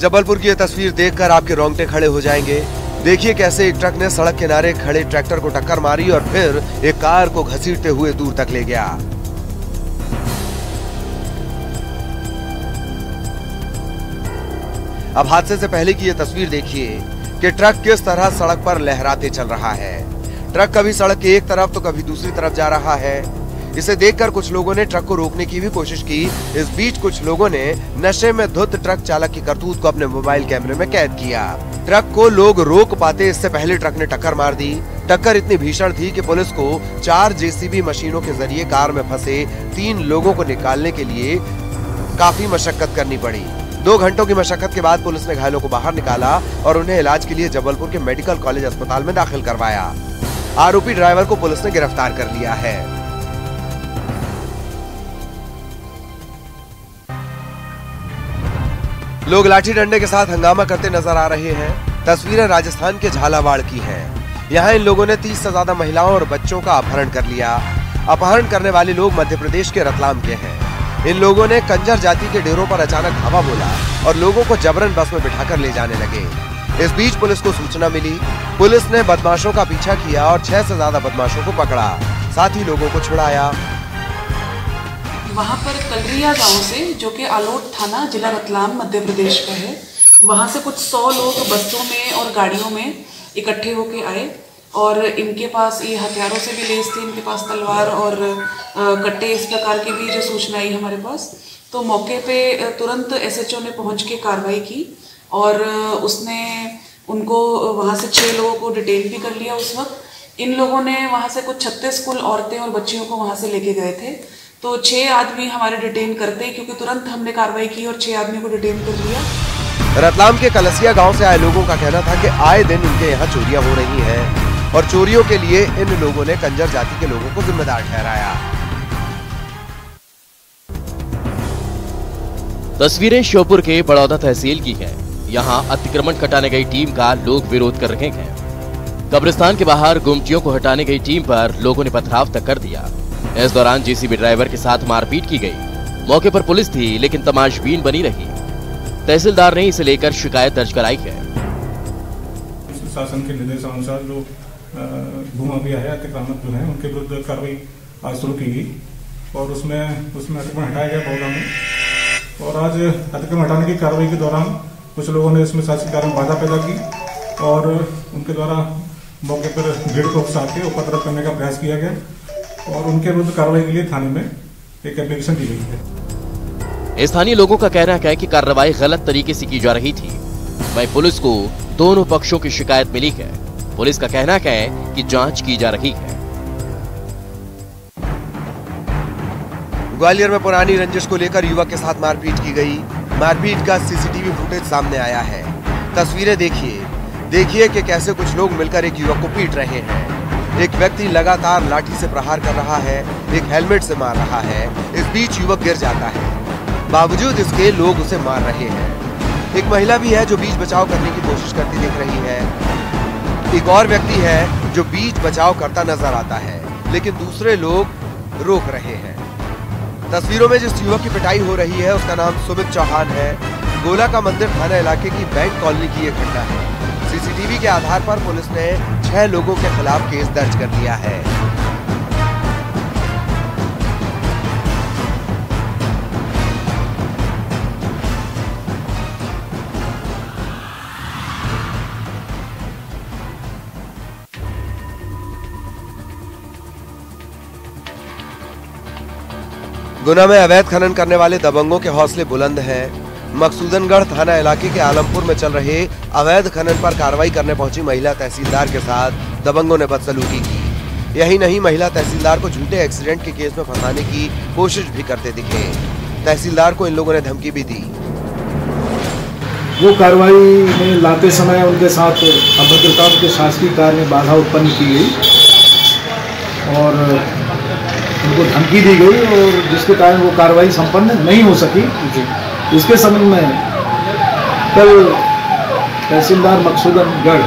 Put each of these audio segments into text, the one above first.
जबलपुर की ये तस्वीर देखकर आपके रोंगटे खड़े हो जाएंगे। देखिए कैसे एक ट्रक ने सड़क किनारे खड़े ट्रैक्टर को टक्कर मारी और फिर एक कार को घसीटते हुए दूर तक ले गया। अब हादसे से पहले की ये तस्वीर देखिए कि ट्रक किस तरह सड़क पर लहराते चल रहा है। ट्रक कभी सड़क की एक तरफ तो कभी दूसरी तरफ जा रहा है। इसे देखकर कुछ लोगों ने ट्रक को रोकने की भी कोशिश की। इस बीच कुछ लोगों ने नशे में धुत ट्रक चालक की करतूत को अपने मोबाइल कैमरे में कैद किया। ट्रक को लोग रोक पाते इससे पहले ट्रक ने टक्कर मार दी। टक्कर इतनी भीषण थी कि पुलिस को 4 जेसीबी मशीनों के जरिए कार में फंसे 3 लोगों को निकालने के लिए काफी मशक्कत करनी पड़ी। 2 घंटों की मशक्कत के बाद पुलिस ने घायलों को बाहर निकाला और उन्हें इलाज के लिए जबलपुर के मेडिकल कॉलेज अस्पताल में दाखिल करवाया। आरोपी ड्राइवर को पुलिस ने गिरफ्तार कर लिया है। लोग लाठी डंडे के साथ हंगामा करते नजर आ रहे हैं। तस्वीरें राजस्थान के झालावाड़ की हैं। यहाँ इन लोगों ने 30 से ज्यादा महिलाओं और बच्चों का अपहरण कर लिया। अपहरण करने वाले लोग मध्य प्रदेश के रतलाम के हैं। इन लोगों ने कंजर जाति के डेरों पर अचानक धावा बोला और लोगों को जबरन बस में बिठाकर ले जाने लगे। इस बीच पुलिस को सूचना मिली। पुलिस ने बदमाशों का पीछा किया और 6 से ज्यादा बदमाशों को पकड़ा, साथ ही लोगों को छुड़ाया। वहाँ पर कलरिया गांव से, जो कि आलोट थाना जिला रतलाम मध्य प्रदेश का है, वहाँ से कुछ 100 लोग बसों में और गाड़ियों में इकट्ठे होके आए और इनके पास ये हथियारों से भी लैस थे। इनके पास तलवार और कट्टे इस प्रकार की भी जो सूचना आई हमारे पास। तो मौके पे तुरंत एसएचओ ने पहुंच के कार्रवाई की और उसने उनको वहाँ से 6 लोगों को डिटेन भी कर लिया। उस वक्त इन लोगों ने वहाँ से कुछ 36 कुल औरतें और बच्चियों को वहाँ से लेके गए थे। तो 6 आदमी हमारे डिटेन करते, क्योंकि तुरंत हमने कार्रवाई की और 6 आदमी को डिटेन कर लिया। रतलाम के कलसिया गांव से आए लोगों का कहना था कि आए दिन इनके यहाँ चोरियां हो रही हैं और चोरियों के लिए इन लोगों ने कंजर जाति के लोगों को जिम्मेदार ठहराया। तस्वीरें श्योपुर के बड़ौदा तहसील की है। यहाँ अतिक्रमण हटाने गई टीम का लोग विरोध कर रहे हैं। कब्रिस्तान के बाहर गुमटियों को हटाने गई टीम पर लोगों ने पथराव तक कर दिया। इस दौरान जेसीबी ड्राइवर के साथ मारपीट की गई। मौके पर पुलिस थी लेकिन तमाशबीन बनी रही। तहसीलदार ने इसे लेकर शिकायत दर्ज कराई है। शासन के निर्देशानुसार जो घुमा भी है अतिक्रमण जो है उनके विरुद्ध कार्रवाई आज शुरू की गई और उसमें अतिक्रमण हटाया गया बौला में। और आज अतिक्रमण हटाने की कार्रवाई के दौरान कुछ लोगों ने इसमें शासकीय कार्य में बाधा पैदा की और उनके द्वारा मौके पर भीड़ को उकसा के उपद्रव करने का प्रयास किया गया और उनके विरुद्ध कार्रवाई के लिए थाने में एक एप्लीकेशन दी गई है। स्थानीय लोगों का कहना है कि कार्रवाई गलत तरीके से की जा रही थी। वहीं पुलिस को दोनों पक्षों की शिकायत मिली है। पुलिस का कहना है कि जांच की जा रही है। ग्वालियर में पुरानी रंजिश को लेकर युवक के साथ मारपीट की गई। मारपीट का सीसीटीवी फुटेज सामने आया है। तस्वीरें देखिए कि कैसे कुछ लोग मिलकर एक युवक को पीट रहे हैं। एक व्यक्ति लगातार लाठी से प्रहार कर रहा है, एक हेलमेट से मार रहा है। इस बीच युवक गिर जाता है, बावजूद इसके लोग उसे मार रहे हैं। एक महिला भी है जो बीच बचाव करने की कोशिश करती दिख रही है। एक और व्यक्ति है जो बीच बचाव करता नजर आता है, लेकिन दूसरे लोग रोक रहे हैं। तस्वीरों में जिस युवक की पिटाई हो रही है उसका नाम सुमित चौहान है। गोला का मंदिर थाना इलाके की बैंक कॉलोनी की एक घटना है। सीसीटीवी के आधार पर पुलिस ने 6 लोगों के खिलाफ केस दर्ज कर लिया है। गुना में अवैध खनन करने वाले दबंगों के हौसले बुलंद हैं। मकसूदनगढ़ थाना इलाके के आलमपुर में चल रहे अवैध खनन पर कार्रवाई करने पहुंची महिला तहसीलदार के साथ दबंगों ने बदसलूकी की। यही नहीं, महिला तहसीलदार को झूठे एक्सीडेंट के केस में फंसाने की कोशिश भी करते दिखे। तहसीलदार को इन लोगों ने धमकी भी दी। वो कार्रवाई में लाते समय उनके साथ अभद्रता के शासकीय कार्य में बाधा उत्पन्न की गई और उनको धमकी दी गई और जिसके कारण वो कार्रवाई संपन्न नहीं हो सकी। इसके संबंध में कल तहसीलदार मकसूदनगढ़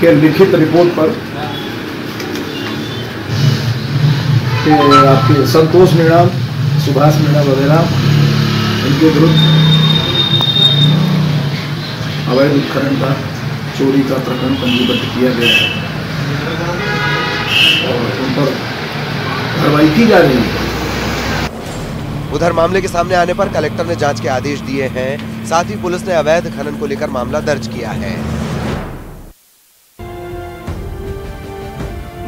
के लिखित रिपोर्ट पर आपके संतोष मीणा, सुभाष मीणा वगैरह इनके विरुद्ध अवैध उपकरण का चोरी का प्रकरण पंजीबद्ध किया गया है और उन पर कार्रवाई की जा रही है। उधर मामले के सामने आने पर कलेक्टर ने जांच के आदेश दिए हैं। साथ ही पुलिस ने अवैध खनन को लेकर मामला दर्ज किया है।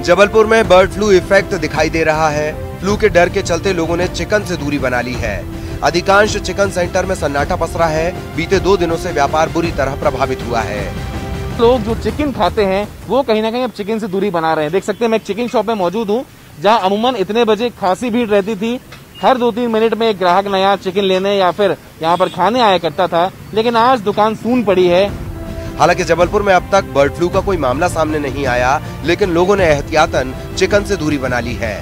जबलपुर में बर्ड फ्लू इफेक्ट दिखाई दे रहा है। फ्लू के डर के चलते लोगों ने चिकन से दूरी बना ली है। अधिकांश चिकन सेंटर में सन्नाटा पसरा है। बीते 2 दिनों से व्यापार बुरी तरह प्रभावित हुआ है। लोग जो चिकन खाते हैं वो कहीं ना कहीं अब चिकन से दूरी बना रहे हैं। देख सकते हैं मैं एक चिकन शॉप में मौजूद हूँ, जहाँ अमूमन इतने बजे खासी भीड़ रहती थी। हर 2-3 मिनट में एक ग्राहक नया चिकन लेने या फिर यहाँ पर खाने आया करता था, लेकिन आज दुकान सून पड़ी है। हालांकि जबलपुर में अब तक बर्ड फ्लू का कोई मामला सामने नहीं आया, लेकिन लोगों ने एहतियातन चिकन से दूरी बना ली है।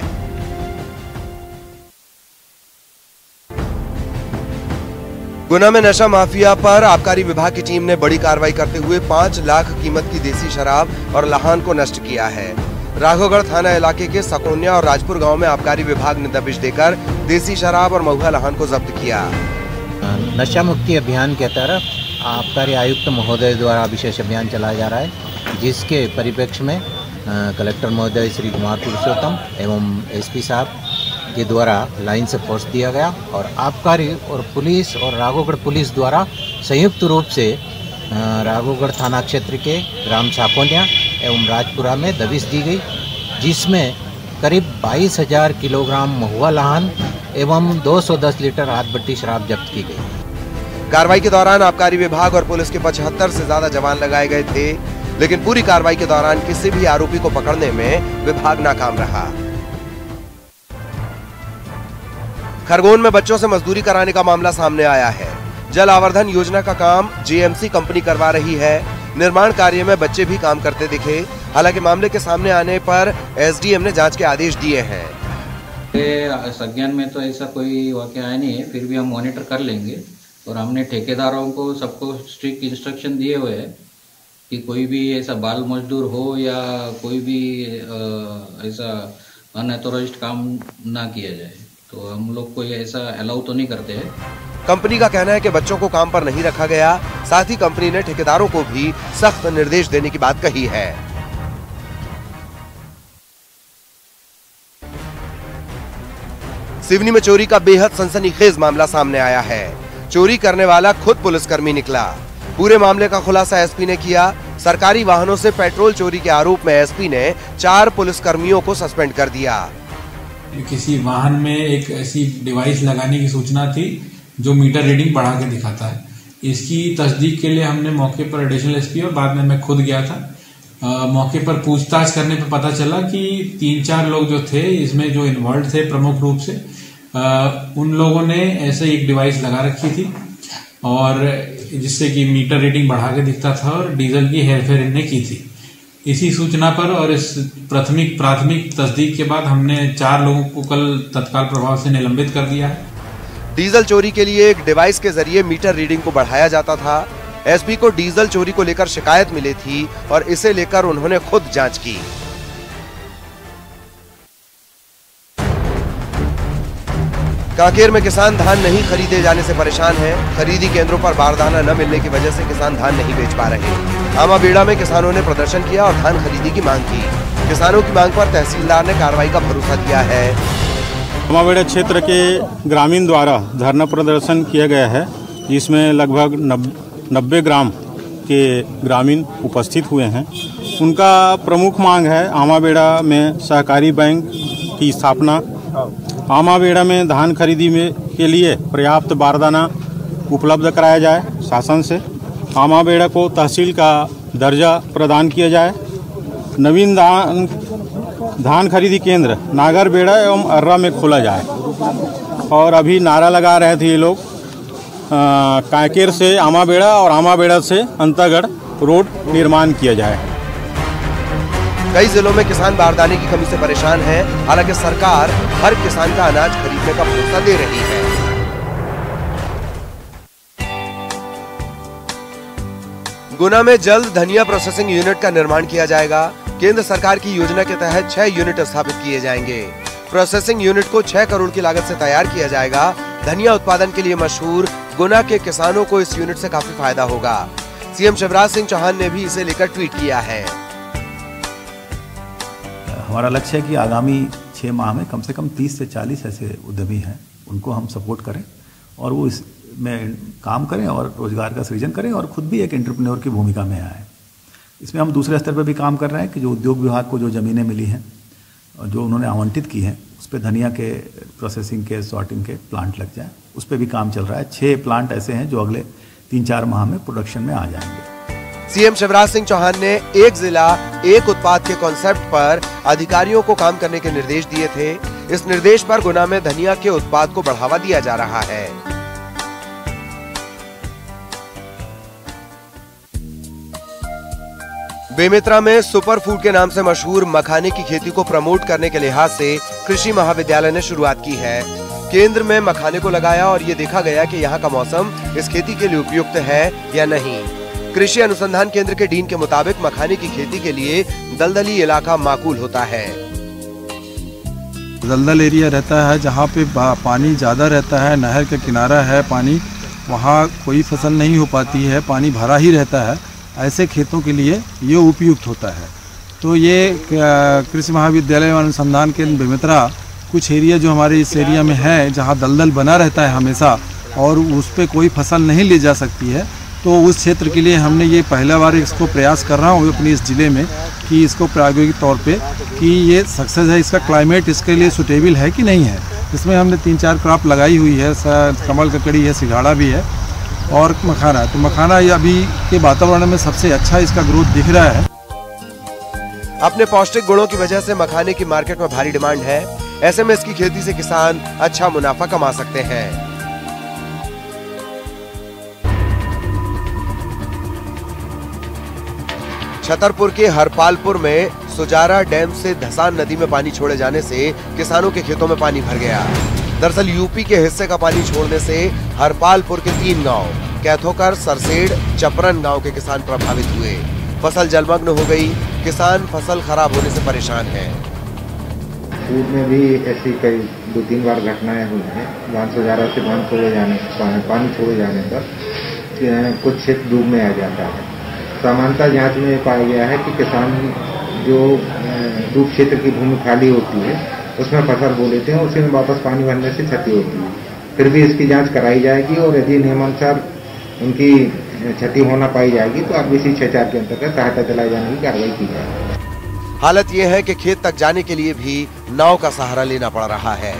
गुना में नशा माफिया पर आबकारी विभाग की टीम ने बड़ी कार्रवाई करते हुए 5 लाख कीमत की देसी शराब और लहान को नष्ट किया है। राघोगढ़ थाना इलाके के सकोनिया और राजपुर गांव में आबकारी विभाग ने दबिश देकर देसी शराब और महुआ लहान को जब्त किया। नशा मुक्ति अभियान के तहत आबकारी आयुक्त महोदय द्वारा विशेष अभियान चलाया जा रहा है, जिसके परिप्रेक्ष्य में कलेक्टर महोदय श्री कुमार पुरुषोत्तम एवं एसपी साहब के द्वारा लाइन से फोर्स दिया गया और आबकारी और पुलिस और राघोगढ़ पुलिस द्वारा संयुक्त रूप से राघोगढ़ थाना क्षेत्र के ग्राम साकोनिया एवं राजपुरा में दबिश दी गई, जिसमें करीब 22,000 किलोग्राम महुआ लहान एवं 210 लीटर हाथभट्टी शराब जब्त की गई। कार्रवाई के दौरान आबकारी विभाग और पुलिस के 75 से ज्यादा जवान लगाए गए थे, लेकिन पूरी कार्रवाई के दौरान किसी भी आरोपी को पकड़ने में विभाग नाकाम रहा। खरगोन में बच्चों से मजदूरी कराने का मामला सामने आया है। जल आवर्धन योजना का काम जेएमसी कंपनी करवा रही है। निर्माण कार्य में बच्चे भी काम करते दिखे। हालांकि मामले के सामने आने पर एसडीएम ने जांच के आदेश दिए हैं। संज्ञान में तो ऐसा कोई वाकया आया नहीं है, फिर भी हम मॉनिटर कर लेंगे और हमने ठेकेदारों को सबको स्ट्रिक्ट इंस्ट्रक्शन दिए हुए हैं कि कोई भी ऐसा बाल मजदूर हो या कोई भी ऐसा अनऑथोराइज्ड काम ना किया जाए। तो हम लोग कोई ऐसा अलाउ तो नहीं करते हैं। कंपनी का कहना है कि बच्चों को काम पर नहीं रखा गया। साथ ही कंपनी ने ठेकेदारों को भी सख्त निर्देश देने की बात कही है। सिवनी में चोरी का बेहद सनसनीखेज मामला सामने आया है। चोरी करने वाला खुद पुलिसकर्मी निकला। पूरे मामले का खुलासा एसपी ने किया। सरकारी वाहनों से पेट्रोल चोरी के आरोप में एसपी ने 4 पुलिसकर्मियों को सस्पेंड कर दिया। किसी वाहन में एक ऐसी डिवाइस लगाने की सूचना थी जो मीटर रीडिंग बढ़ा के दिखाता है। इसकी तस्दीक के लिए हमने मौके पर एडिशनल एसपी और बाद में मैं खुद गया था। मौके पर पूछताछ करने पर पता चला कि 3-4 लोग जो थे इसमें जो इन्वॉल्व थे प्रमुख रूप से उन लोगों ने ऐसे एक डिवाइस लगा रखी थी और जिससे कि मीटर रीडिंग बढ़ा के दिखता था और डीजल की हेरफेर इनने की थी। इसी सूचना पर और इस प्राथमिक तस्दीक के बाद हमने 4 लोगों को कल तत्काल प्रभाव से निलंबित कर दिया है। डीजल चोरी के लिए एक डिवाइस के जरिए मीटर रीडिंग को बढ़ाया जाता था। एसपी को डीजल चोरी को लेकर शिकायत मिली थी और इसे लेकर उन्होंने खुद जांच की। कांकेर में किसान धान नहीं खरीदे जाने से परेशान हैं। खरीदी केंद्रों पर बारदाना न मिलने की वजह से किसान धान नहीं बेच पा रहे। आमाबेड़ा में किसानों ने प्रदर्शन किया और धान खरीदी की मांग की। किसानों की मांग पर तहसीलदार ने कार्रवाई का भरोसा दिया है। आमाबेड़ा क्षेत्र के ग्रामीण द्वारा धरना प्रदर्शन किया गया है, जिसमें लगभग 90 ग्राम के ग्रामीण उपस्थित हुए हैं। उनका प्रमुख मांग है आमाबेड़ा में सहकारी बैंक की स्थापना, आमाबेड़ा में धान खरीदी में के लिए पर्याप्त बारदाना उपलब्ध कराया जाए शासन से, आमाबेड़ा को तहसील का दर्जा प्रदान किया जाए, नवीन धान खरीदी केंद्र नागरबेड़ा एवं अर्रा में खोला जाए। और अभी नारा लगा रहे थे ये लोग कांकेर से आमाबेड़ा और आमाबेड़ा से अंतागढ़ रोड निर्माण किया जाए। कई जिलों में किसान बारदाने की कमी से परेशान हैं। हालांकि सरकार हर किसान का अनाज खरीदने का भरोसा दे रही है। गुना में जल्द धनिया प्रोसेसिंग यूनिट का निर्माण किया जाएगा। केंद्र सरकार की योजना के तहत 6 यूनिट स्थापित किए जाएंगे। प्रोसेसिंग यूनिट को 6 करोड़ की लागत से तैयार किया जाएगा। धनिया उत्पादन के लिए मशहूर गुना के किसानों को इस यूनिट से काफी फायदा होगा। सीएम शिवराज सिंह चौहान ने भी इसे लेकर ट्वीट किया है। हमारा लक्ष्य है कि आगामी 6 माह में कम से कम 30 से 40 ऐसे उद्यमी हैं, उनको हम सपोर्ट करें और वो इसमें काम करें और रोजगार का सृजन करें और खुद भी एक एंटरप्रेन्योर की भूमिका में आए। इसमें हम दूसरे स्तर पर भी काम कर रहे हैं कि जो उद्योग विभाग को जो ज़मीनें मिली हैं और जो उन्होंने आवंटित की हैं उस पर धनिया के प्रोसेसिंग के सॉर्टिंग के प्लांट लग जाए, उस पर भी काम चल रहा है। 6 प्लांट ऐसे हैं जो अगले 3-4 माह में प्रोडक्शन में आ जाएंगे। सीएम शिवराज सिंह चौहान ने एक जिला एक उत्पाद के कॉन्सेप्ट पर अधिकारियों को काम करने के निर्देश दिए थे। इस निर्देश पर गुना में धनिया के उत्पाद को बढ़ावा दिया जा रहा है। बेमेतरा में सुपर फूड के नाम से मशहूर मखाने की खेती को प्रमोट करने के लिहाज से कृषि महाविद्यालय ने शुरुआत की है। केंद्र में मखाने को लगाया और ये देखा गया कि यहाँ का मौसम इस खेती के लिए उपयुक्त है या नहीं। कृषि अनुसंधान केंद्र के डीन के मुताबिक मखाने की खेती के लिए दलदली इलाका माकूल होता है। दलदल एरिया रहता है जहाँ पे पानी ज़्यादा रहता है, नहर का किनारा है, पानी वहाँ कोई फसल नहीं हो पाती है, पानी भरा ही रहता है। ऐसे खेतों के लिए ये उपयुक्त होता है। तो ये कृषि महाविद्यालय अनुसंधान केंद्र बेमेतरा कुछ एरिया जो हमारे इस एरिया में है जहाँ दलदल बना रहता है हमेशा और उस पर कोई फसल नहीं ली जा सकती है, तो उस क्षेत्र के लिए हमने ये पहला बार इसको प्रयास कर रहा हूँ अपने इस ज़िले में कि इसको प्रायोगिक तौर पे कि ये सक्सेस है, इसका क्लाइमेट इसके लिए सुटेबल है कि नहीं है। इसमें हमने 3-4 क्रॉप लगाई हुई है, कमल ककड़ी है, सिंघाड़ा भी है और मखाना है। तो मखाना ये अभी के वातावरण में सबसे अच्छा इसका ग्रोथ दिख रहा है। अपने पौष्टिक गुणों की वजह से मखाने की मार्केट में भारी डिमांड है। ऐसे में इसकी खेती से किसान अच्छा मुनाफा कमा सकते हैं। छतरपुर के हरपालपुर में सुजारा डैम से धसान नदी में पानी छोड़े जाने से किसानों के खेतों में पानी भर गया। दरअसल यूपी के हिस्से का पानी छोड़ने से हरपालपुर के 3 गांव कैथोकर, सरसेड़, चपरन गांव के किसान प्रभावित हुए। फसल जलमग्न हो गई। किसान फसल खराब होने से परेशान हैं। पूर्व में भी ऐसी कई 2-3 बार घटनाएं हुई हैं। बांध सुजारा से पानी छोड़े जाने पर कुछ क्षेत्र डूब में आ जाता है। सामान्यतः जांच में पाया गया है कि किसान जो डूब क्षेत्र की भूमि खाली होती है उसमें फसल बो लेते हैं, उसी में वापस पानी भरने से क्षति होती है। फिर भी इसकी जांच कराई जाएगी और यदि नियमानुसार उनकी क्षति होना पाई जाएगी तो आरबीसी 6-4 के अंतर्गत सहायता दिलाई जाने की कार्रवाई की जाएगी। हालत यह है कि खेत तक जाने के लिए भी नाव का सहारा लेना पड़ रहा है।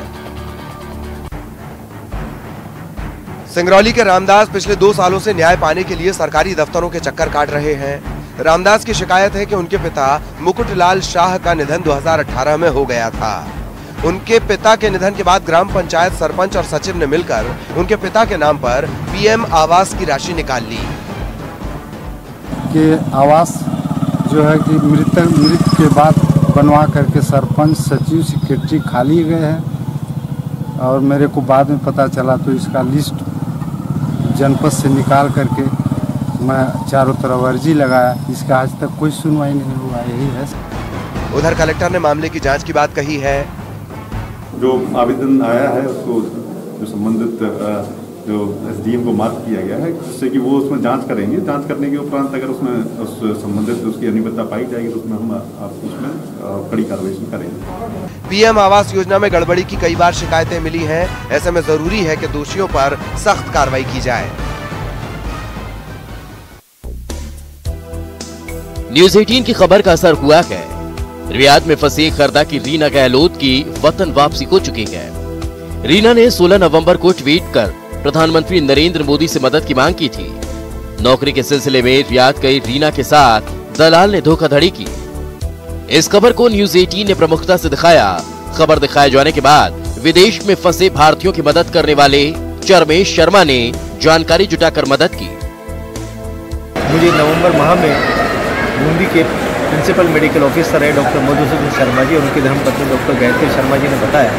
सिंगरौली के रामदास पिछले 2 सालों से न्याय पाने के लिए सरकारी दफ्तरों के चक्कर काट रहे हैं। रामदास की शिकायत है कि उनके पिता मुकुटलाल शाह का निधन 2018 में हो गया था। उनके पिता के निधन के बाद ग्राम पंचायत सरपंच और सचिव ने मिलकर उनके पिता के नाम पर पीएम आवास की राशि निकाल ली। कि आवास जो है कि मृत के बाद बनवा करके सरपंच, सचिव, सेक्रेटरी खाली गए हैं और मेरे को बाद में पता चला तो इसका लिस्ट जनपद से निकाल करके मैं चारों तरफ अर्जी लगाया। इसका आज तक कोई सुनवाई नहीं हुआ, यही है। उधर कलेक्टर ने मामले की जांच की बात कही है। जो आवेदन आया है उसको जो संबंधित जो एसडीएम को मार्क किया गया है जिससे कि वो उसमें जांच करेंगे। जांच करने के उपरांत अगर उसमें उस संबंधित उसकी अनियमितता पाई जाएगी तो उसमें हम उसमें कड़ी कार्रवाई करेंगे। पीएम आवास योजना में गड़बड़ी की कई बार शिकायतें मिली हैं। ऐसे में जरूरी है कि दोषियों पर सख्त कार्रवाई की जाए। न्यूज 18 की खबर का असर हुआ है। रियाद में फंसी खरदा की रीना गहलोत की वतन वापसी हो चुकी है। रीना ने 16 नवंबर को ट्वीट कर प्रधानमंत्री नरेंद्र मोदी से मदद की मांग की थी। नौकरी के सिलसिले में रियाद गई रीना के साथ दलाल ने धोखाधड़ी की। इस खबर को न्यूज 18 ने प्रमुखता से दिखाया। खबर दिखाए जाने के बाद विदेश में फंसे भारतीयों की मदद करने वाले चरमेश शर्मा ने जानकारी जुटाकर मदद की। मुझे नवंबर माह में बूंदी के प्रिंसिपल मेडिकल ऑफिसर है डॉक्टर मधुसूदन शर्मा जी और उनकी धर्मपत्नी डॉक्टर गायत्री शर्मा जी ने बताया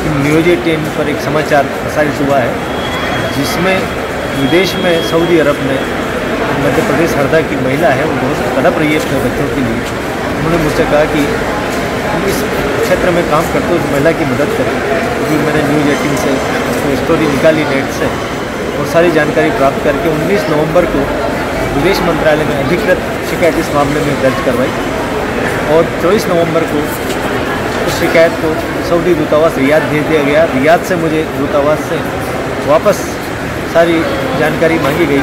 कि न्यूज 18 पर एक समाचार प्रसारित हुआ है जिसमें विदेश में सऊदी अरब में मध्य प्रदेश हरदा की महिला है, वो बहुत तड़प रही है अपने बच्चों के लिए। उन्होंने मुझसे कहा कि हम इस क्षेत्र में काम करते उस महिला की मदद करें। क्योंकि मैंने न्यूज 18 से उसको स्टोरी निकाली नेट से और सारी जानकारी प्राप्त करके 19 नवंबर को विदेश मंत्रालय में अधिकृत शिकायत इस मामले में दर्ज करवाई और 24 नवंबर को उस शिकायत को सऊदी दूतावास रियाद भेज दिया गया। रियाद से मुझे दूतावास से वापस सारी जानकारी मांगी गई।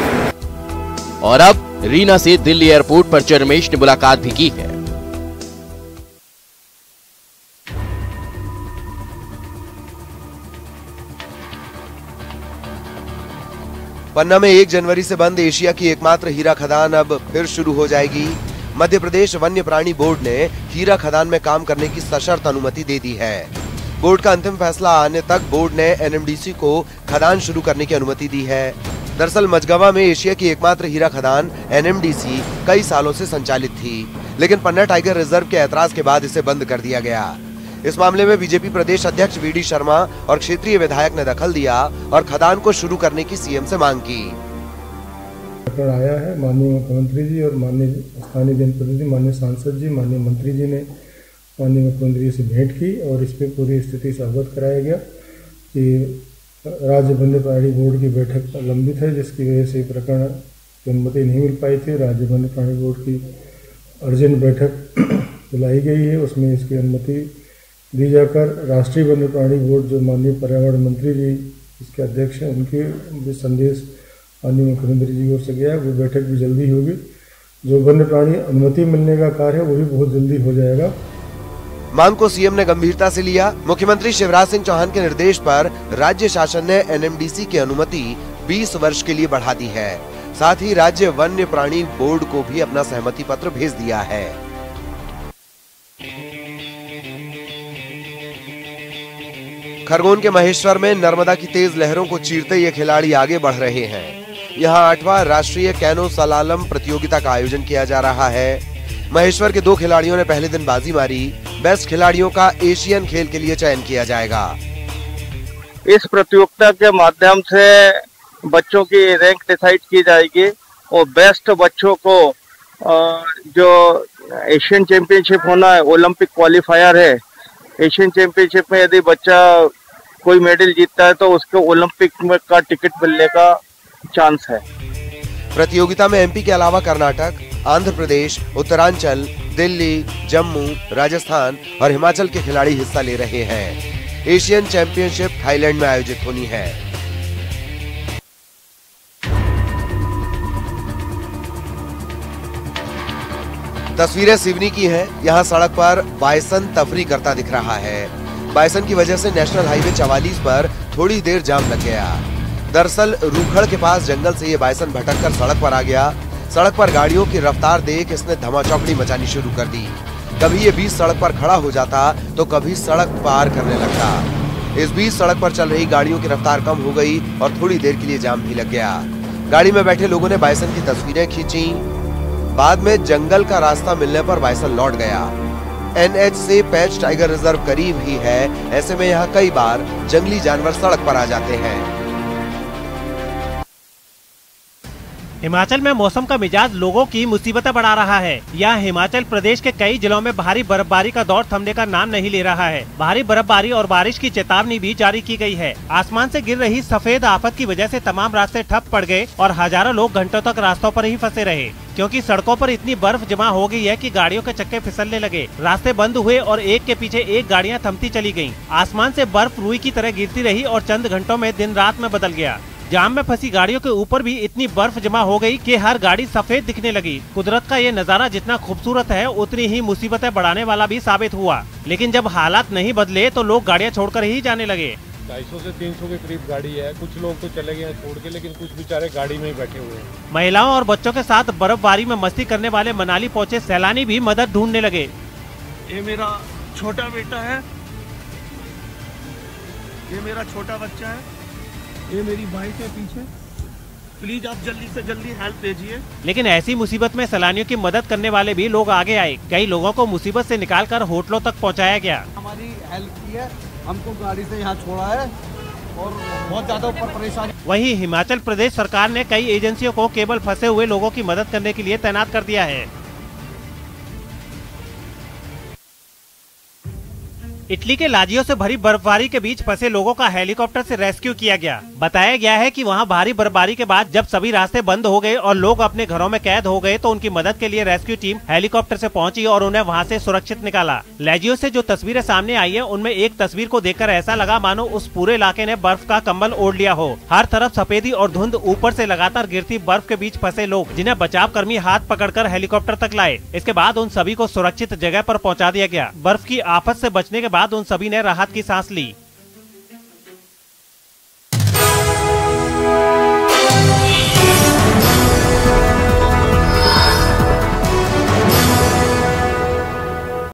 और अब रीना से दिल्ली एयरपोर्ट पर जय रमेश ने मुलाकात भी की है। पन्ना में 1 जनवरी से बंद एशिया की एकमात्र हीरा खदान अब फिर शुरू हो जाएगी। मध्य प्रदेश वन्य प्राणी बोर्ड ने हीरा खदान में काम करने की सशर्त अनुमति दे दी है। बोर्ड का अंतिम फैसला आने तक बोर्ड ने एनएमडीसी को खदान शुरू करने की अनुमति दी है। दरअसल मझगवा में एशिया की एकमात्र हीरा खदान एनएमडीसी कई सालों से संचालित थी, लेकिन पन्ना टाइगर रिजर्व के ऐतराज के बाद इसे बंद कर दिया गया। इस मामले में बीजेपी प्रदेश अध्यक्ष वीडी शर्मा और क्षेत्रीय विधायक ने दखल दिया और खदान को शुरू करने की सीएम से मांग की। आया है माननीय मुख्यमंत्री जी और माननीय स्थानीय जनप्रतिनिधि, माननीय सांसद जी, माननीय मंत्री जी ने माननीय मुख्यमंत्री से भेंट की और इस पे पूरी स्थिति से अवगत कराया गया कि राज्य वन्य प्राणी बोर्ड की बैठक लंबित है, जिसकी वजह से प्रकरण की अनुमति नहीं मिल पाई थी। राज्य वन्य प्राणी बोर्ड की अर्जेंट बैठक बुलाई गई है, उसमें इसकी अनुमति दी जाकर राष्ट्रीय वन्य प्राणी बोर्ड जो माननीय पर्यावरण मंत्री जी इसके अध्यक्ष हैं, उनके भी संदेश माननीय मुख्यमंत्री जी की ओर से गया है। वो बैठक भी जल्दी होगी। जो वन्य प्राणी अनुमति मिलने का कार्य है वो भी बहुत जल्दी हो जाएगा। मांग को सीएम ने गंभीरता से लिया। मुख्यमंत्री शिवराज सिंह चौहान के निर्देश पर राज्य शासन ने एनएमडीसी की अनुमति 20 वर्ष के लिए बढ़ा दी है। साथ ही राज्य वन्य प्राणी बोर्ड को भी अपना सहमति पत्र भेज दिया है। खरगोन के महेश्वर में नर्मदा की तेज लहरों को चीरते ये खिलाड़ी आगे बढ़ रहे हैं। यहाँ 8वां राष्ट्रीय कैनो सलालम प्रतियोगिता का आयोजन किया जा रहा है। महेश्वर के 2 खिलाड़ियों ने पहले दिन बाजी मारी। बेस्ट खिलाड़ियों का एशियन खेल के लिए चयन किया जाएगा। इस प्रतियोगिता के माध्यम से बच्चों की रैंक डिसाइड की जाएगी और बेस्ट बच्चों को जो एशियन चैंपियनशिप होना है, ओलंपिक क्वालिफायर है। एशियन चैंपियनशिप में यदि बच्चा कोई मेडल जीतता है तो उसको ओलंपिक में का टिकट मिलने का चांस है। प्रतियोगिता में एमपी के अलावा कर्नाटक, आंध्र प्रदेश, उत्तरांचल, दिल्ली, जम्मू, राजस्थान और हिमाचल के खिलाड़ी हिस्सा ले रहे हैं। एशियन चैंपियनशिप थाईलैंड में आयोजित होनी है। तस्वीरें सिवनी की हैं। यहाँ सड़क पर बाइसन तफरी करता दिख रहा है। बाइसन की वजह से नेशनल हाईवे 44 पर थोड़ी देर जाम लग गया। दरअसल रूखड़ के पास जंगल से ये बाइसन भटक कर सड़क पर आ गया। सड़क पर गाड़ियों की रफ्तार देख इसने धमाचौकड़ी मचानी शुरू कर दी। कभी ये बीच सड़क पर खड़ा हो जाता तो कभी सड़क पार करने लगता। इस बीच सड़क पर चल रही गाड़ियों की रफ्तार कम हो गई और थोड़ी देर के लिए जाम भी लग गया। गाड़ी में बैठे लोगों ने बाइसन की तस्वीरें खींची। बाद में जंगल का रास्ता मिलने पर बाइसन लौट गया। एनएच से पैच टाइगर रिजर्व करीब ही है, ऐसे में यहाँ कई बार जंगली जानवर सड़क पर आ जाते हैं। हिमाचल में मौसम का मिजाज लोगों की मुसीबतें बढ़ा रहा है। यहाँ हिमाचल प्रदेश के कई जिलों में भारी बर्फबारी का दौर थमने का नाम नहीं ले रहा है। भारी बर्फबारी और बारिश की चेतावनी भी जारी की गई है। आसमान से गिर रही सफेद आफत की वजह से तमाम रास्ते ठप पड़ गए और हजारों लोग घंटों तक रास्तों पर ही फंसे रहे, क्योंकि सड़कों पर इतनी बर्फ जमा हो गई है कि गाड़ियों के चक्के फिसलने लगे। रास्ते बंद हुए और एक के पीछे एक गाड़ियां थमती चली गईं। आसमान से बर्फ रुई की तरह गिरती रही और चंद घंटों में दिन रात में बदल गया। जाम में फंसी गाड़ियों के ऊपर भी इतनी बर्फ जमा हो गई कि हर गाड़ी सफेद दिखने लगी। कुदरत का ये नजारा जितना खूबसूरत है उतनी ही मुसीबतें बढ़ाने वाला भी साबित हुआ। लेकिन जब हालात नहीं बदले तो लोग गाड़ियां छोड़कर ही जाने लगे। 250 से 300 के करीब गाड़ी है। कुछ लोग तो चले गए छोड़ के, लेकिन कुछ बेचारे गाड़ी में ही बैठे हुए हैं। महिलाओं और बच्चों के साथ बर्फबारी में मस्ती करने वाले मनाली पहुंचे सैलानी भी मदद ढूंढने लगे। ये मेरा छोटा बेटा है, ये मेरा छोटा बच्चा है, ये मेरी बाइक है पीछे। प्लीज आप जल्दी से जल्दी हेल्प भेजिए। लेकिन ऐसी मुसीबत में सैलानियों की मदद करने वाले भी लोग आगे आए। कई लोगों को मुसीबत से निकालकर होटलों तक पहुंचाया गया। हमारी हेल्प की है, हमको गाड़ी से यहाँ छोड़ा है और बहुत ज्यादा ऊपर परेशानी। वहीं हिमाचल प्रदेश सरकार ने कई एजेंसियों को केवल फंसे हुए लोगों की मदद करने के लिए तैनात कर दिया है। इटली के लाजियो से भरी बर्फबारी के बीच फंसे लोगों का हेलीकॉप्टर से रेस्क्यू किया गया। बताया गया है कि वहां भारी बर्फबारी के बाद जब सभी रास्ते बंद हो गए और लोग अपने घरों में कैद हो गए तो उनकी मदद के लिए रेस्क्यू टीम हेलीकॉप्टर से पहुंची और उन्हें वहां से सुरक्षित निकाला। लाजियो से जो तस्वीरें सामने आई है उनमें एक तस्वीर को देखकर ऐसा लगा मानो उस पूरे इलाके ने बर्फ का कंबल ओढ़ लिया हो। हर तरफ सफेदी और धुंध, ऊपर से लगातार गिरती बर्फ के बीच फंसे लोग, जिन्हें बचाव कर्मी हाथ पकड़कर हेलीकॉप्टर तक लाए। इसके बाद उन सभी को सुरक्षित जगह पर पहुंचा दिया गया। बर्फ की आफत से बचने के बाद उन सभी ने राहत की सांस ली।